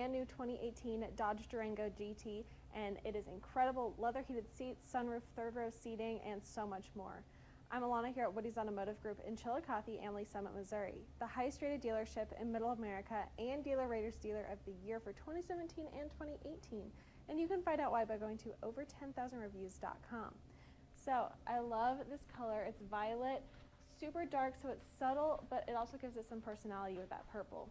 brand new 2018 Dodge Durango GT, and it is incredible. Leather heated seats, sunroof, third row seating, and so much more. I'm Alana here at Woody's Automotive Group in Chillicothe and Lee Summit, Missouri, the highest rated dealership in Middle America and Dealer Raters Dealer of the Year for 2017 and 2018. And you can find out why by going to over10,000reviews.com. So I love this color. It's violet, super dark, so it's subtle, but it also gives it some personality with that purple.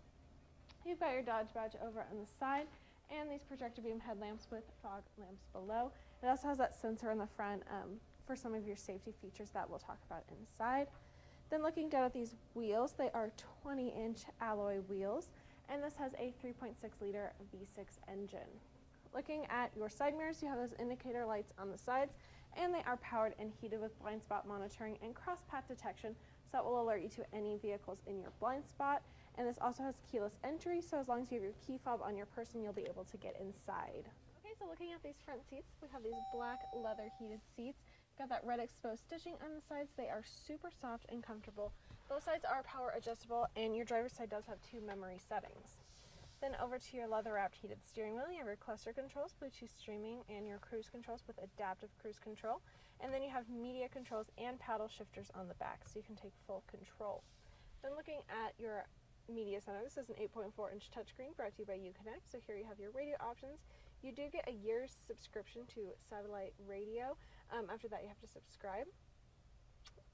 You've got your Dodge badge over on the side and these projector beam headlamps with fog lamps below. It also has that sensor in the front for some of your safety features that we'll talk about inside. Then looking down at these wheels, they are 20-inch alloy wheels, and this has a 3.6-liter V6 engine. Looking at your side mirrors, you have those indicator lights on the sides, and they are powered and heated with blind spot monitoring and cross path detection, so that will alert you to any vehicles in your blind spot. And this also has keyless entry, so as long as you have your key fob on your person, you'll be able to get inside. Okay, so looking at these front seats, we have these black leather heated seats. Got that red exposed stitching on the sides. They are super soft and comfortable. Both sides are power adjustable, and your driver's side does have 2 memory settings. Then over to your leather wrapped heated steering wheel, you have your cluster controls, Bluetooth streaming, and your cruise controls with adaptive cruise control. And then you have media controls and paddle shifters on the back, so you can take full control. Then looking at your media center, this is an 8.4-inch touchscreen brought to you by Uconnect. So here you have your radio options. You do get a year's subscription to satellite radio. After that, you have to subscribe.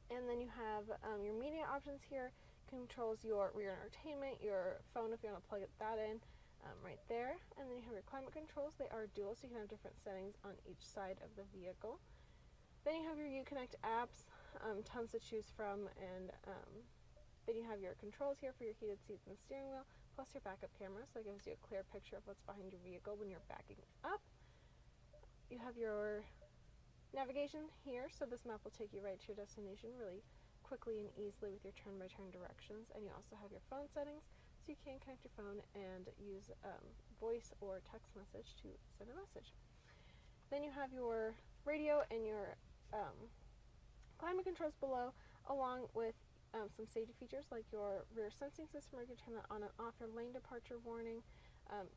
And then you have your media options here. Controls your rear entertainment, your phone if you want to plug that in, right there. And then you have your climate controls. They are dual, so you can have different settings on each side of the vehicle. Then you have your Uconnect apps, tons to choose from, and then you have your controls here for your heated seats and steering wheel, plus your backup camera, so it gives you a clear picture of what's behind your vehicle when you're backing up. You have your navigation here, so this map will take you right to your destination really quickly and easily with your turn-by-turn directions. And you also have your phone settings, so you can connect your phone and use voice or text message to send a message. Then you have your radio and your climate controls below, along with some safety features like your rear sensing system, where you can turn that on and off, your lane departure warning,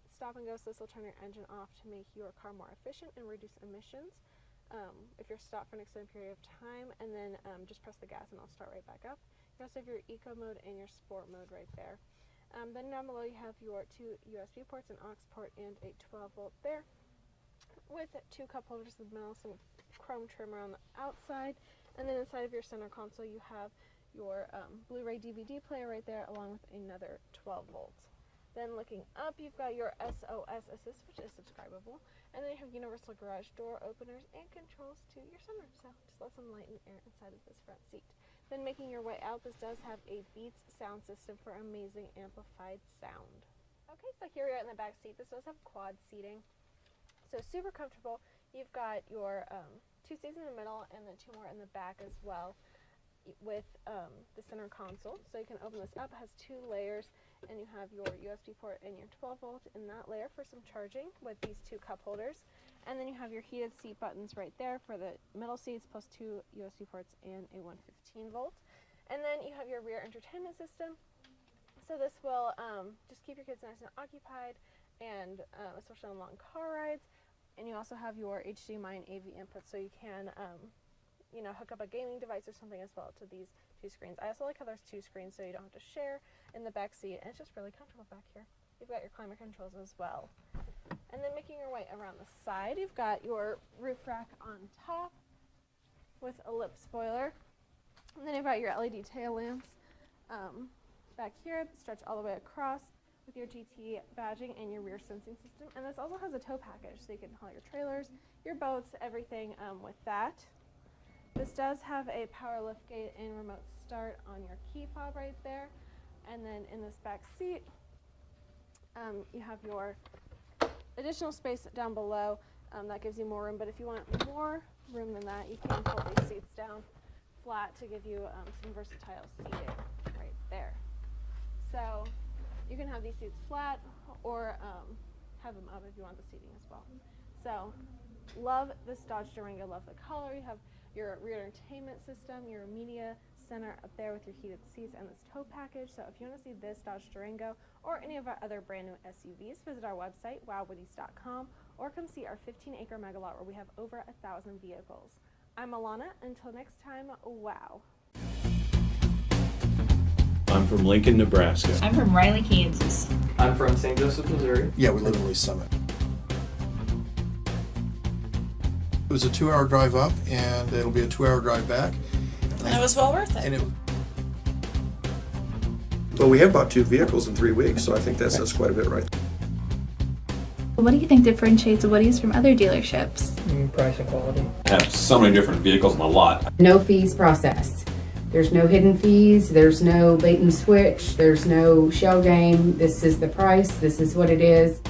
stop and go, so this will turn your engine off to make your car more efficient and reduce emissions if you're stopped for an extended period of time, and then just press the gas and it'll start right back up. You also have your eco mode and your sport mode right there. Then down below you have your 2 USB ports, an aux port, and a 12-volt there, with 2 cup holders in the middle, some chrome trim around the outside, and then inside of your center console you have your Blu-ray DVD player right there, along with another 12 volts. Then looking up, you've got your SOS assist, which is subscribable, and then you have universal garage door openers and controls to your sunroof, so just let some light and air inside of this front seat. Then making your way out, this does have a Beats sound system for amazing amplified sound. Okay, so here we are in the back seat. This does have quad seating, so super comfortable. You've got your 2 seats in the middle and then 2 more in the back as well, with the center console. So you can open this up. It has 2 layers, and you have your USB port and your 12-volt in that layer for some charging with these 2 cup holders. And then you have your heated seat buttons right there for the middle seats, plus 2 USB ports and a 115-volt. And then you have your rear entertainment system. So this will just keep your kids nice and occupied, and especially on long car rides. And you also have your HDMI and AV input, so you can you know, hook up a gaming device or something as well to these 2 screens. I also like how there's 2 screens, so you don't have to share in the back seat, and it's just really comfortable back here. You've got your climate controls as well. And then making your way around the side, you've got your roof rack on top with a lip spoiler. And then you've got your LED tail lamps back here that stretch all the way across with your GT badging and your rear sensing system. And this also has a tow package, so you can haul your trailers, your boats, everything with that. This does have a power liftgate and remote start on your key fob right there. And then in this back seat, you have your additional space down below. That gives you more room, but if you want more room than that, you can pull these seats down flat to give you some versatile seating right there. So you can have these seats flat or have them up if you want the seating as well. So love this Dodge Durango, love the color. You have your rear entertainment system, your media center up there with your heated seats and this tow package. So if you want to see this Dodge Durango or any of our other brand new SUVs, visit our website, WowWoodys.com, or come see our 15-acre mega lot where we have over 1,000 vehicles. I'm Alana. Until next time, wow. I'm from Lincoln, Nebraska. I'm from Riley, Kansas. I'm from St. Joseph, Missouri. Yeah, we live in Lee Summit. It was a 2-hour drive up, and it'll be a 2-hour drive back. And it was well worth it. And Well, we have bought 2 vehicles in 3 weeks, so I think that says quite a bit right. What do you think differentiates WOODYS from other dealerships? Price and quality. Have so many different vehicles in the lot. No fees process. There's no hidden fees, there's no bait and switch, there's no shell game. This is the price, this is what it is.